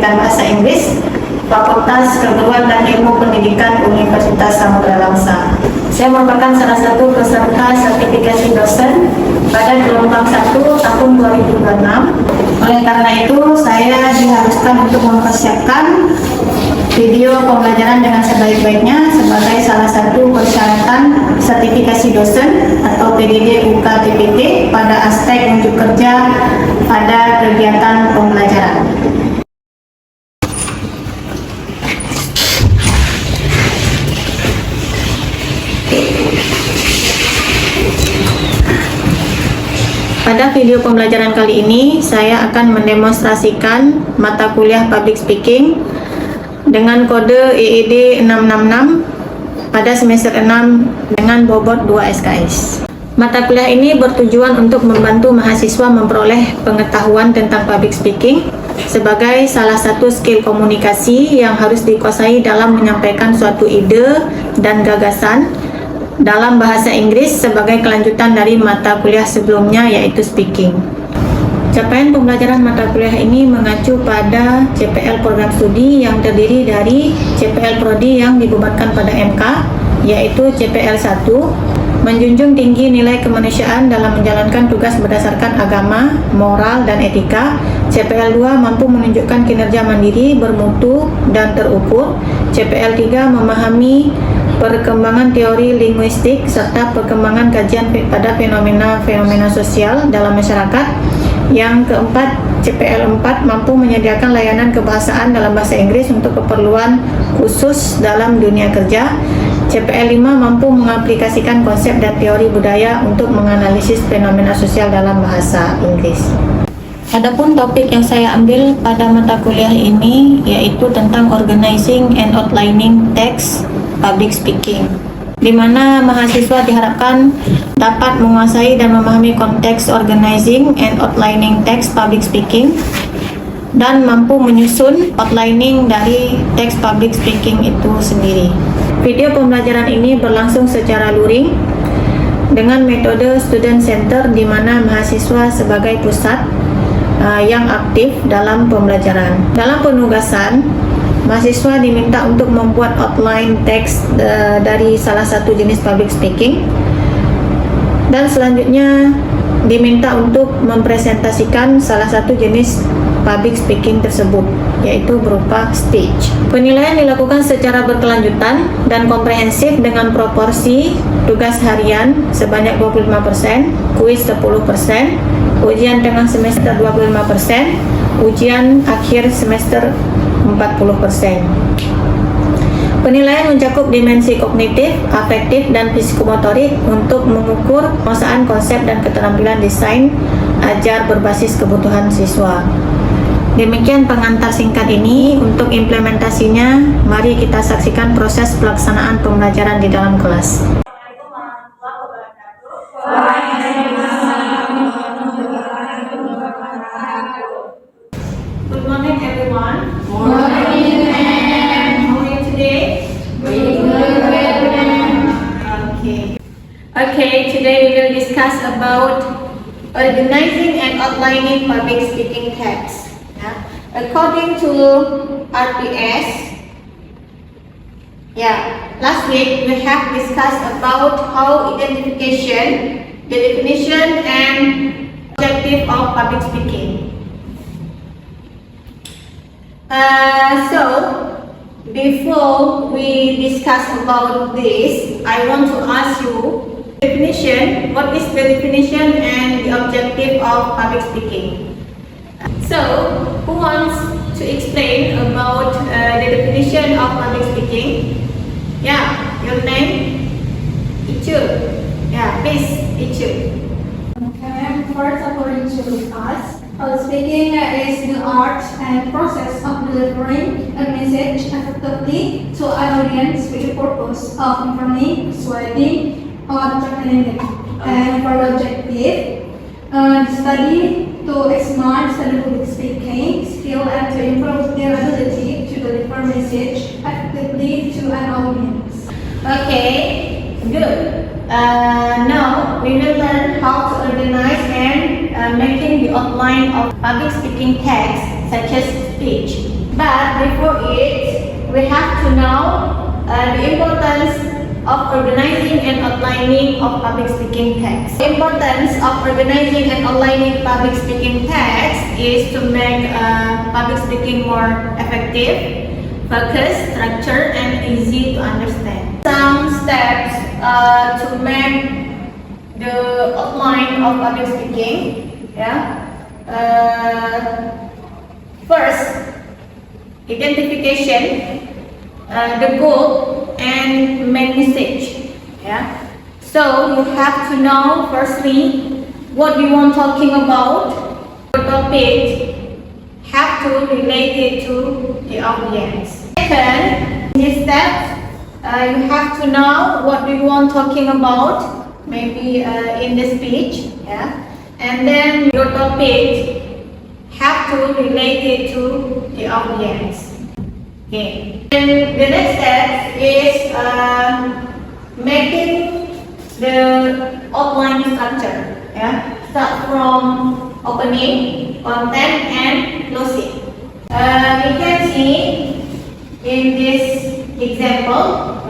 Pendidikan Bahasa Inggris, Fakultas Keguruan dan Ilmu Pendidikan Universitas Samudra Langsa. Saya merupakan salah satu peserta sertifikasi dosen pada gelombang 1 tahun 2026. Oleh karena itu, saya diharuskan untuk mempersiapkan video pembelajaran dengan sebaik-baiknya sebagai salah satu persyaratan sertifikasi dosen atau PDD UK TPT pada aspek unjuk kerja pada kegiatan pembelajaran. Pada video pembelajaran kali ini, saya akan mendemonstrasikan mata kuliah Public Speaking dengan kode EED 666 pada semester 6 dengan bobot 2 SKS. Mata kuliah ini bertujuan untuk membantu mahasiswa memperoleh pengetahuan tentang public speaking sebagai salah satu skill komunikasi yang harus dikuasai dalam menyampaikan suatu ide dan gagasan dalam bahasa Inggris sebagai kelanjutan dari mata kuliah sebelumnya, yaitu speaking. Capaian pembelajaran mata kuliah ini mengacu pada CPL program studi yang terdiri dari CPL Prodi yang dibebankan pada MK, yaitu CPL 1, menjunjung tinggi nilai kemanusiaan dalam menjalankan tugas berdasarkan agama, moral, dan etika. CPL 2 mampu menunjukkan kinerja mandiri, bermutu, dan terukur. CPL 3 memahami perkembangan teori linguistik serta perkembangan kajian pada fenomena-fenomena sosial dalam masyarakat. Yang keempat, CPL 4 mampu menyediakan layanan kebahasaan dalam bahasa Inggris untuk keperluan khusus dalam dunia kerja. CPL 5 mampu mengaplikasikan konsep dan teori budaya untuk menganalisis fenomena sosial dalam bahasa Inggris. Adapun topik yang saya ambil pada mata kuliah ini yaitu tentang Organizing and Outlining Text Public Speaking, di mana mahasiswa diharapkan dapat menguasai dan memahami konteks organizing and outlining text public speaking dan mampu menyusun outlining dari teks public speaking itu sendiri. Video pembelajaran ini berlangsung secara luring dengan metode student center, di mana mahasiswa sebagai pusat yang aktif dalam pembelajaran. Dalam penugasan, mahasiswa diminta untuk membuat outline teks dari salah satu jenis public speaking, dan selanjutnya diminta untuk mempresentasikan salah satu jenis public speaking tersebut, yaitu berupa speech. Penilaian dilakukan secara berkelanjutan dan komprehensif dengan proporsi tugas harian sebanyak 25%, kuis 10%, ujian tengah semester 25%, ujian akhir semester 40%. Penilaian mencakup dimensi kognitif, afektif, dan psikomotorik untuk mengukur penguasaan konsep dan keterampilan desain ajar berbasis kebutuhan siswa. Demikian pengantar singkat ini. Untuk implementasinya, mari kita saksikan proses pelaksanaan pembelajaran di dalam kelas. Good morning, everyone. Okay, today we will discuss about organizing and outlining public speaking text. According to RPS, last week we have discussed about how identification, the definition, and objective of public speaking. So before we discuss about this, I want to ask you definition. What is the definition and the objective of public speaking? So, who wants to explain about the definition of public speaking? Yeah, your name? Ichu. Yeah, please, Ichu. Okay, first, according to us, public speaking is the art and process of delivering a message effectively to an audience with the purpose of informing, persuading, or entertaining them. And for the objective, study to expand study public speaking skill and to improve their ability to deliver message effectively to an audience. Okay, good. Now we will learn how to organize and making the outline of public speaking text such as speech. But before it, we have to know the importance of organizing and outlining of public speaking text. The importance of organizing and outlining public speaking text is to make public speaking more effective, focused, structured, and easy to understand. Some steps to make the outline of public speaking. First, identification, the goal, and main message. So you have to know firstly what you want talking about. The topic have to relate it to the audience. Second, this step, you have to know what you want talking about, maybe in the speech. And then your topic have to relate it to the audience. Okay. And the next step is making the outline structure. Start from opening, content, and closing. We can see in this example.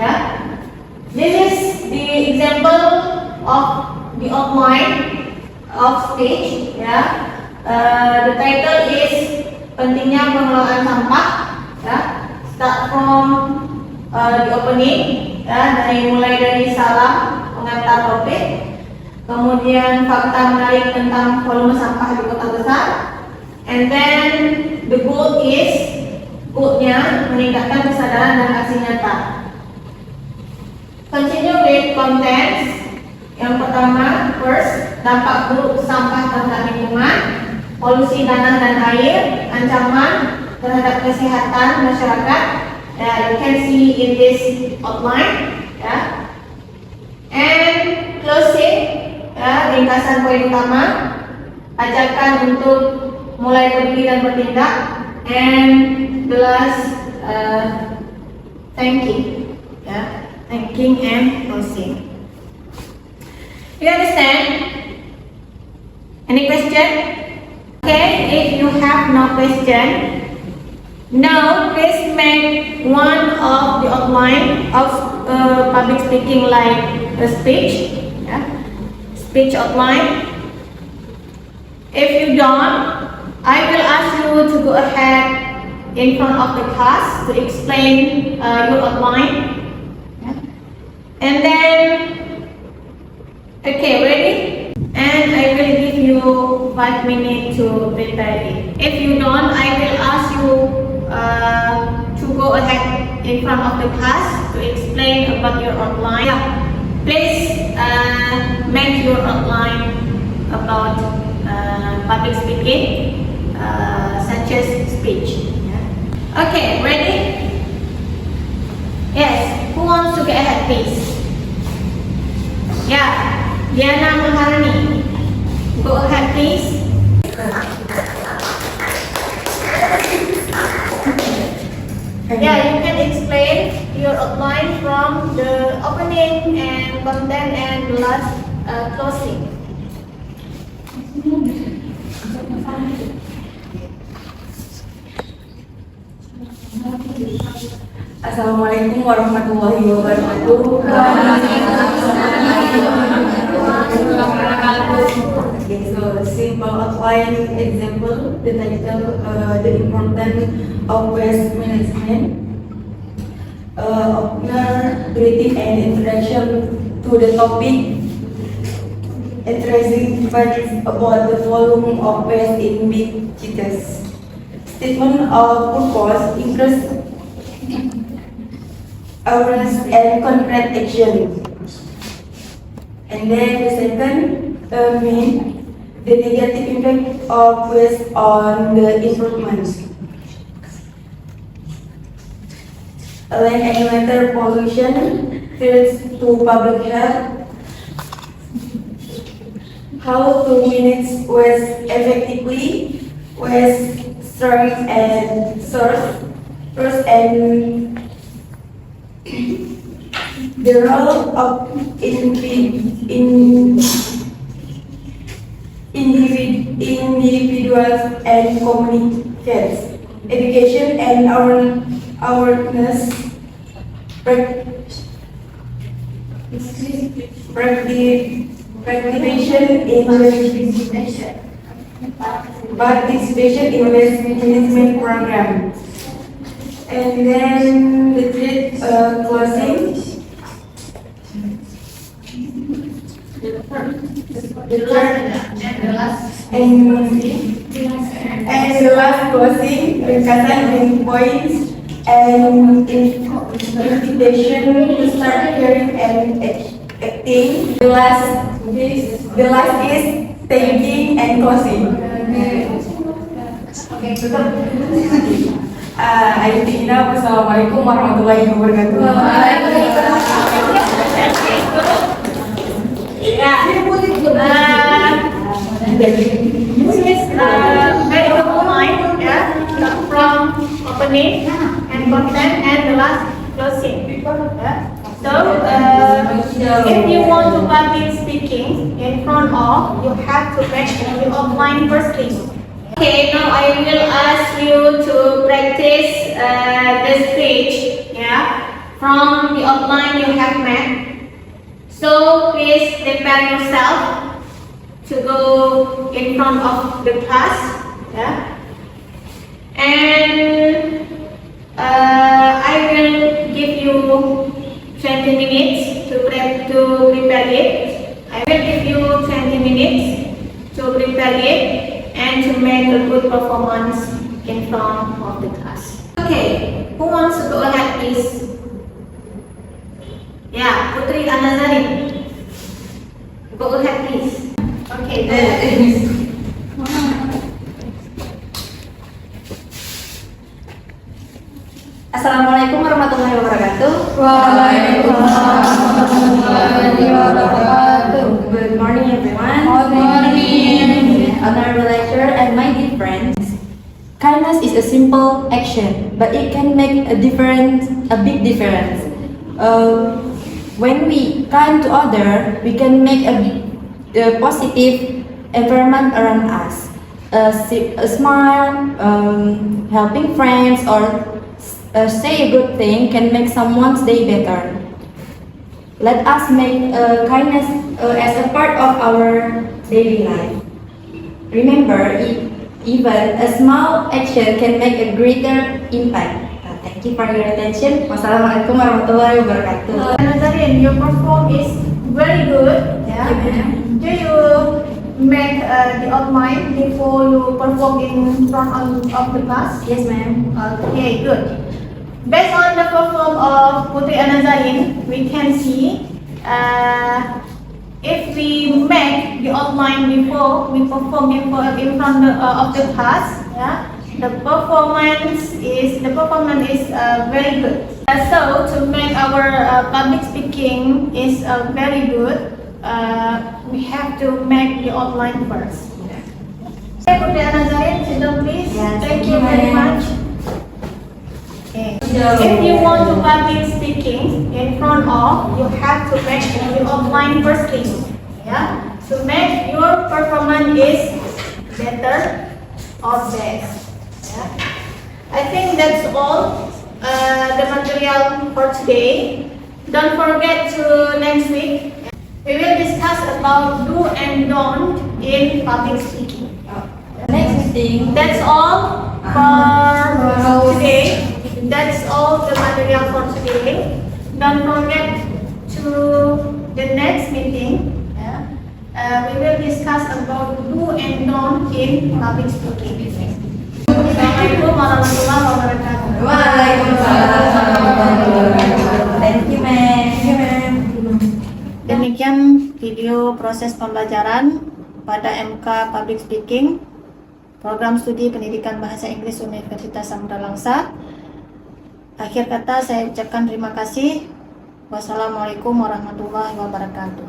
This is the example of the outline of speech. The title is pentingnya pengelolaan sampah. Start from the opening, mulai dari salam pengantar topik, kemudian fakta menarik tentang volume sampah di kota besar, and then the goal is goalnya meningkatkan kesadaran dan aksi nyata. Continue with contents. Yang pertama, first, dampak buruk sampah terhadap lingkungan, polusi tanah dan air, ancaman terhadap kesehatan masyarakat. You can see in this outline. And closing, ringkasan poin utama, ajakan untuk mulai berdiri dan bertindak, and the last, thanking. Thanking and closing. You understand? Any question? Okay, if you have no question, now please make one of the outline of public speaking like a speech. Speech outline. If you don't, I will ask you to go ahead in front of the class to explain your outline. And then, okay, ready? And I will give you 5 minutes to prepare it. If you don't, I will ask you to go ahead in front of the class to explain about your outline. Please make your outline about public speaking, such as speech. Okay, ready? Yes, who wants to get ahead, please? Diana Maharani, go ahead, please. You can explain your outline from the opening and content and the last closing. Assalamualaikum warahmatullahi wabarakatuh. Okay, so simple outline example, the title, the importance of waste management, opener, greeting and introduction to the topic, interesting facts about the volume of waste in big cities. Statement of purpose, increase awareness and concrete action. And then the second mean the negative impact of waste on the environment. Land and water pollution threats to public health. How to manage waste effectively, waste storage and source, first and the role of individuals and communities. education and awareness, participation in waste management program. And then the third closing. And the last closing, ringkasan in points and invitation to start hearing and acting. The last is thanking and closing. Ayo Tina, wassalamualaikum warahmatullahi wabarakatuh. This is very good point, from opening and content and the last closing. So, if you want to public speaking in front of, you have to make the outline firstly. Okay, now I will ask you to practice the speech. From the outline you have made. So please prepare yourself to go in front of the class, and I will give you 20 minutes to prepare it. I will give you 20 minutes to prepare it and to make a good performance in front of the class. Okay, who wants to go ahead, please? Yeah, Putri Anazarin. Go ahead, please. Okay, go ahead. Assalamualaikum warahmatullahi wabarakatuh. Waalaikumsalam warahmatullahi wabarakatuh. Good morning, everyone. Good morning. Honorable lecturer and my dear friends. Kindness is a simple action, but it can make a big difference. When we kind to other, we can make a positive environment around us. A smile, helping friends, or say a good thing can make someone's day better. Let us make kindness as a part of our daily life. Remember, even a small action can make a greater impact. Thank you for your attention. Wassalamualaikum warahmatullahi wabarakatuh. Nazarin, your perform is very good. Do you make the outline before you perform in front of the class? Yes, ma'am. Okay, good. Based on the perform of Putri Anazarin, we can see if we make the outline before we perform in front of the class, the performance is very good. So to make our public speaking is very good, we have to make the outline first. Okay, Putri Anazarin, sit down please. Yes, Thank you very much. Okay. If you want to public speaking in front of, you have to make the outline firstly. To make your performance is better or best. I think that's all the material for today. Don't forget to next week we will discuss about do and don't in public speaking. Next thing. That's all for today. That's all the material for today. Don't forget to the next meeting. We will discuss about do and don't in public speaking. Assalamualaikum warahmatullahi wabarakatuh. Thank you, ma'am. Demikian video proses pembelajaran pada MK Public Speaking Program Studi Pendidikan Bahasa Inggris Universitas Samudra Langsa. Akhir kata saya ucapkan terima kasih. Wassalamualaikum warahmatullahi wabarakatuh.